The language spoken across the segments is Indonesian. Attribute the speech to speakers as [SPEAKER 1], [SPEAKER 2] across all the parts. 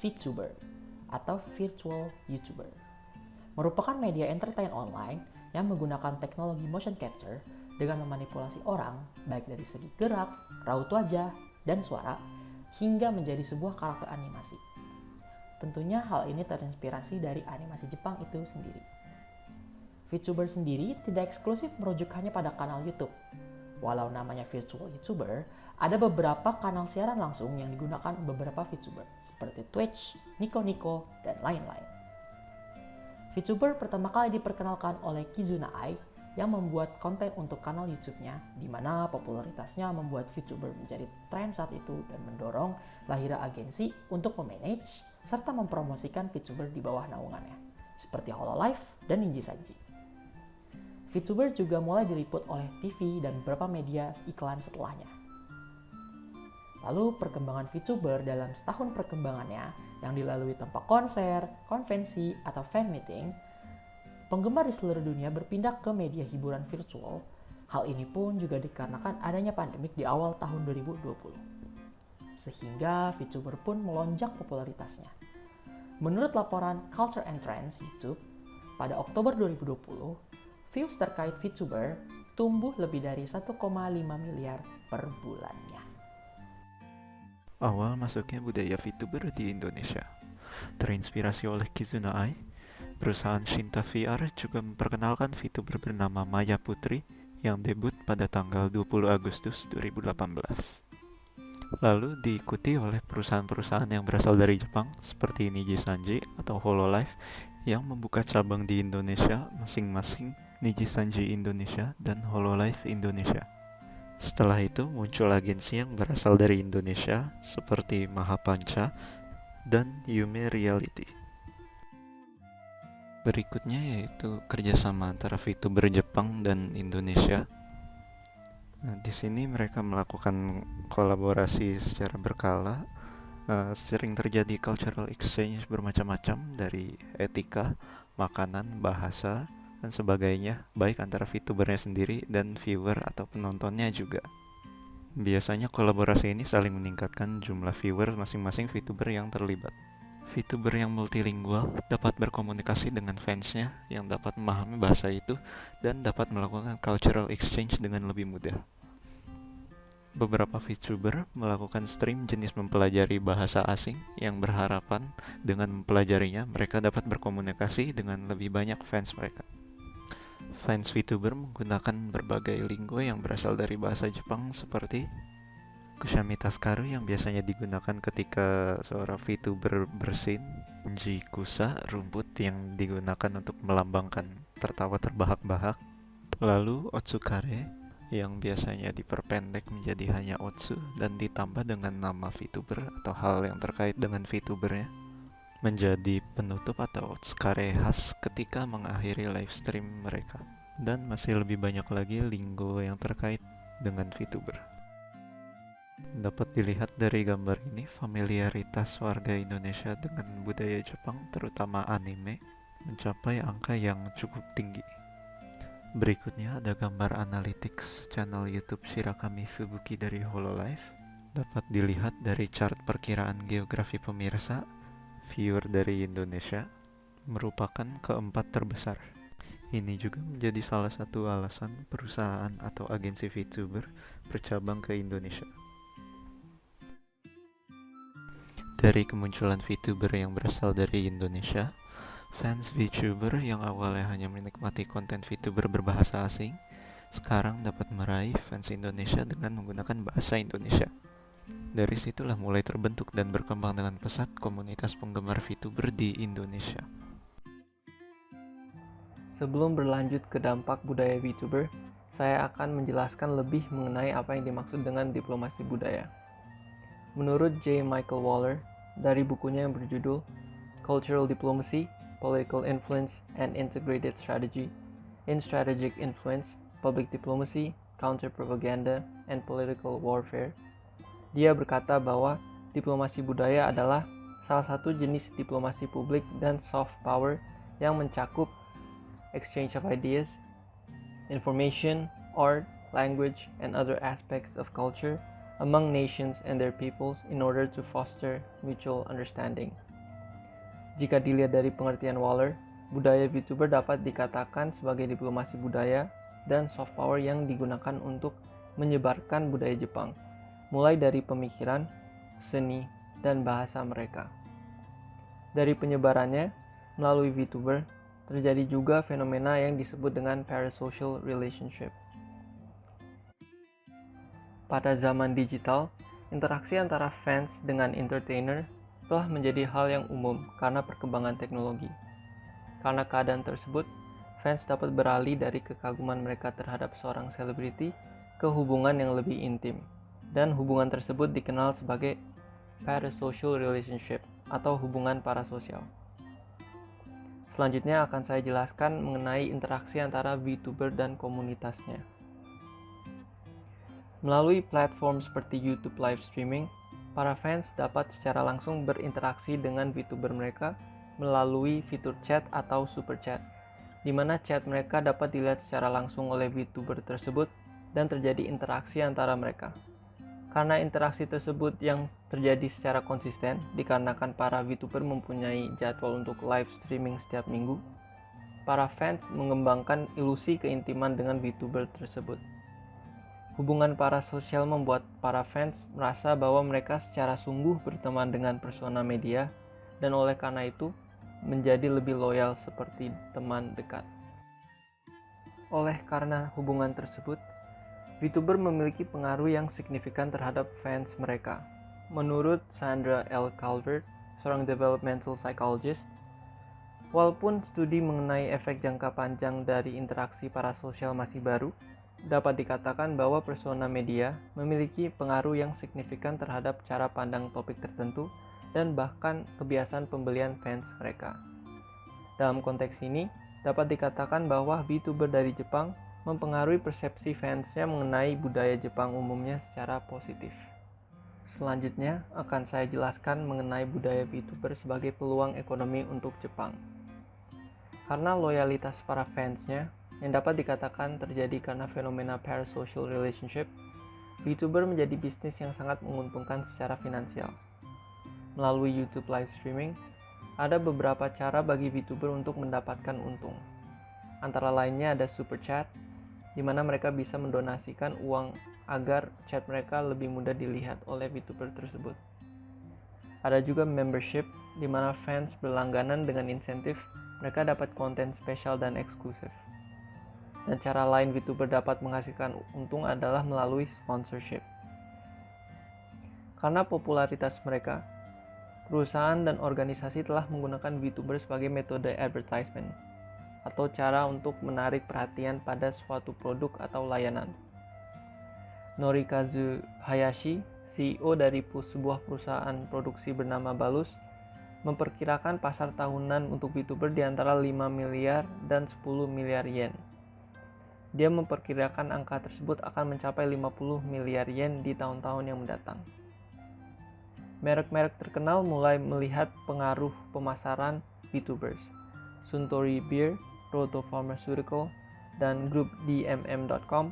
[SPEAKER 1] VTuber atau Virtual YouTuber. Merupakan media entertain online yang menggunakan teknologi motion capture dengan memanipulasi orang baik dari segi gerak, raut wajah, dan suara hingga menjadi sebuah karakter animasi. Tentunya hal ini terinspirasi dari animasi Jepang itu sendiri. VTuber sendiri tidak eksklusif merujuk hanya pada kanal YouTube. Walau namanya Virtual YouTuber, ada beberapa kanal siaran langsung yang digunakan beberapa VTuber, seperti Twitch, Nico Nico, dan lain-lain. VTuber pertama kali diperkenalkan oleh Kizuna Ai yang membuat konten untuk kanal YouTube-nya, di mana popularitasnya membuat VTuber menjadi tren saat itu dan mendorong lahirnya agensi untuk memanage serta mempromosikan VTuber di bawah naungannya, seperti Hololive dan Ninja Sanji. VTuber juga mulai diliput oleh TV dan beberapa media iklan setelahnya. Lalu perkembangan VTuber dalam setahun perkembangannya yang dilalui tanpa konser, konvensi, atau fan meeting, penggemar di seluruh dunia berpindah ke media hiburan virtual. Hal ini pun juga dikarenakan adanya pandemik di awal tahun 2020. Sehingga VTuber pun melonjak popularitasnya. Menurut laporan Culture and Trends YouTube, pada Oktober 2020, views terkait VTuber tumbuh lebih dari 1,5 miliar per bulannya.
[SPEAKER 2] Awal masuknya budaya VTuber di Indonesia. Terinspirasi oleh Kizuna Ai, perusahaan Shinta VR juga memperkenalkan VTuber bernama Maya Putri yang debut pada tanggal 20 Agustus 2018. Lalu diikuti oleh perusahaan-perusahaan yang berasal dari Jepang seperti Ninja Sanji atau Hololive yang membuka cabang di Indonesia masing-masing Ninja Sanji Indonesia dan Hololive Indonesia. Setelah itu muncul agensi yang berasal dari Indonesia seperti Mahapanca dan Yume Reality. Berikutnya yaitu kerjasama antara VTuber Jepang dan Indonesia. Nah, di sini mereka melakukan kolaborasi secara berkala. Sering terjadi cultural exchange bermacam-macam dari etika, makanan, bahasa, dan sebagainya, baik antara VTubernya sendiri dan viewer atau penontonnya juga. Biasanya kolaborasi ini saling meningkatkan jumlah viewer masing-masing VTuber yang terlibat. VTuber yang multilingual dapat berkomunikasi dengan fansnya yang dapat memahami bahasa itu dan dapat melakukan cultural exchange dengan lebih mudah. Beberapa VTuber melakukan stream jenis mempelajari bahasa asing yang berharapan dengan mempelajarinya mereka dapat berkomunikasi dengan lebih banyak fans mereka. Fans VTuber menggunakan berbagai linggo yang berasal dari bahasa Jepang seperti Kushami Taskaru yang biasanya digunakan ketika seorang VTuber bersin, Jikusa, rumput yang digunakan untuk melambangkan tertawa terbahak-bahak, lalu Otsukare yang biasanya diperpendek menjadi hanya Otsu dan ditambah dengan nama VTuber atau hal yang terkait dengan VTubernya, menjadi penutup atau Otsukare khas ketika mengakhiri live stream mereka. Dan masih lebih banyak lagi linggo yang terkait dengan VTuber. Dapat dilihat dari gambar ini, familiaritas warga Indonesia dengan budaya Jepang, terutama anime, mencapai angka yang cukup tinggi. Berikutnya ada gambar analytics channel YouTube Shirakami Fubuki dari Hololive. Dapat dilihat dari chart perkiraan geografi pemirsa, viewer dari Indonesia merupakan keempat terbesar. Ini juga menjadi salah satu alasan perusahaan atau agensi VTuber bercabang ke Indonesia. Dari kemunculan VTuber yang berasal dari Indonesia, fans VTuber yang awalnya hanya menikmati konten VTuber berbahasa asing, sekarang dapat meraih fans Indonesia dengan menggunakan bahasa Indonesia. Dari situlah mulai terbentuk dan berkembang dengan pesat komunitas penggemar VTuber di Indonesia.
[SPEAKER 3] Sebelum berlanjut ke dampak budaya VTuber, saya akan menjelaskan lebih mengenai apa yang dimaksud dengan diplomasi budaya. Menurut J. Michael Waller, dari bukunya yang berjudul Cultural Diplomacy, Political Influence and Integrated Strategy, in Strategic Influence, Public Diplomacy, Counter-Propaganda, and Political Warfare, dia berkata bahwa diplomasi budaya adalah salah satu jenis diplomasi publik dan soft power yang mencakup exchange of ideas, information, art, language, and other aspects of culture among nations and their peoples in order to foster mutual understanding. Jika dilihat dari pengertian Waller, budaya VTuber dapat dikatakan sebagai diplomasi budaya dan soft power yang digunakan untuk menyebarkan budaya Jepang, mulai dari pemikiran, seni, dan bahasa mereka. Dari penyebarannya, melalui VTuber, terjadi juga fenomena yang disebut dengan parasocial relationship. Pada zaman digital, interaksi antara fans dengan entertainer telah menjadi hal yang umum karena perkembangan teknologi. Karena keadaan tersebut, fans dapat beralih dari kekaguman mereka terhadap seorang selebriti ke hubungan yang lebih intim, dan hubungan tersebut dikenal sebagai parasocial relationship atau hubungan parasosial. Selanjutnya akan saya jelaskan mengenai interaksi antara VTuber dan komunitasnya. Melalui platform seperti YouTube live streaming, para fans dapat secara langsung berinteraksi dengan VTuber mereka melalui fitur chat atau super chat, di mana chat mereka dapat dilihat secara langsung oleh VTuber tersebut dan terjadi interaksi antara mereka. Karena interaksi tersebut yang terjadi secara konsisten dikarenakan para VTuber mempunyai jadwal untuk live streaming setiap minggu, para fans mengembangkan ilusi keintiman dengan VTuber tersebut. Hubungan parasosial membuat para fans merasa bahwa mereka secara sungguh berteman dengan persona media dan oleh karena itu menjadi lebih loyal seperti teman dekat. Oleh karena hubungan tersebut, VTuber memiliki pengaruh yang signifikan terhadap fans mereka. Menurut Sandra L. Calvert, seorang developmental psychologist, walaupun studi mengenai efek jangka panjang dari interaksi parasosial masih baru, dapat dikatakan bahwa persona media memiliki pengaruh yang signifikan terhadap cara pandang topik tertentu dan bahkan kebiasaan pembelian fans mereka. Dalam konteks ini, dapat dikatakan bahwa VTuber dari Jepang mempengaruhi persepsi fansnya mengenai budaya Jepang umumnya secara positif. Selanjutnya akan saya jelaskan mengenai budaya VTuber sebagai peluang ekonomi untuk Jepang. Karena loyalitas para fansnya yang dapat dikatakan terjadi karena fenomena parasocial relationship, VTuber menjadi bisnis yang sangat menguntungkan secara finansial. Melalui YouTube live streaming, ada beberapa cara bagi VTuber untuk mendapatkan untung. Antara lainnya ada super chat, di mana mereka bisa mendonasikan uang agar chat mereka lebih mudah dilihat oleh VTuber tersebut. Ada juga membership, di mana fans berlangganan dengan insentif mereka dapat konten spesial dan eksklusif. Dan cara lain VTuber dapat menghasilkan untung adalah melalui sponsorship. Karena popularitas mereka, perusahaan dan organisasi telah menggunakan VTuber sebagai metode advertisement atau cara untuk menarik perhatian pada suatu produk atau layanan. Norikazu Hayashi, CEO dari sebuah perusahaan produksi bernama Balus, memperkirakan pasar tahunan untuk VTuber di antara 5 miliar dan 10 miliar yen. Dia memperkirakan angka tersebut akan mencapai 50 miliar yen di tahun-tahun yang mendatang. Merek-merek terkenal mulai melihat pengaruh pemasaran VTubers. Suntory Beer, Roto Pharmaceutical, dan grup DMM.com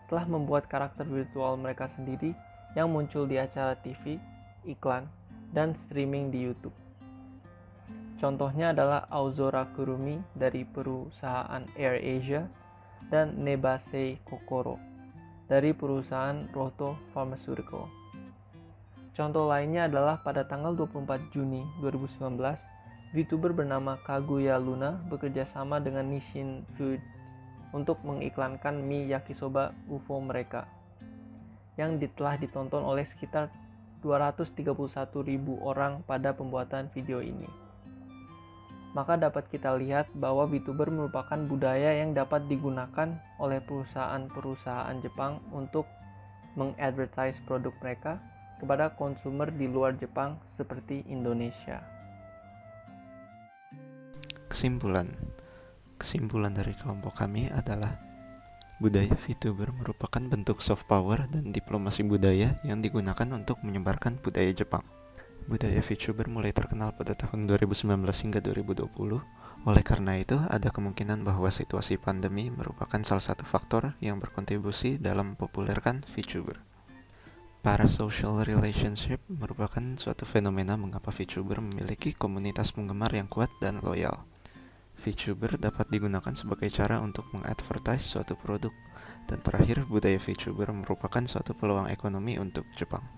[SPEAKER 3] telah membuat karakter virtual mereka sendiri yang muncul di acara TV, iklan, dan streaming di YouTube. Contohnya adalah Aozora Kurumi dari perusahaan AirAsia dan Nebasei Kokoro dari perusahaan Roto Pharmaceutical. Contoh lainnya adalah pada tanggal 24 Juni 2019, VTuber bernama Kaguya Luna bekerja sama dengan Nissin Food untuk mengiklankan mie yakisoba UFO mereka yang telah ditonton oleh sekitar 231.000 orang pada pembuatan video ini. Maka dapat kita lihat bahwa VTuber merupakan budaya yang dapat digunakan oleh perusahaan-perusahaan Jepang untuk mengadvertise produk mereka kepada konsumer di luar Jepang seperti Indonesia.
[SPEAKER 2] Kesimpulan dari kelompok kami adalah budaya VTuber merupakan bentuk soft power dan diplomasi budaya yang digunakan untuk menyebarkan budaya Jepang. Budaya VTuber mulai terkenal pada tahun 2019 hingga 2020. Oleh karena itu, ada kemungkinan bahwa situasi pandemi merupakan salah satu faktor yang berkontribusi dalam mempopulerkan VTuber. Parasocial relationship merupakan suatu fenomena mengapa VTuber memiliki komunitas penggemar yang kuat dan loyal. VTuber dapat digunakan sebagai cara untuk mengadvertise suatu produk. Dan terakhir, budaya VTuber merupakan suatu peluang ekonomi untuk Jepang.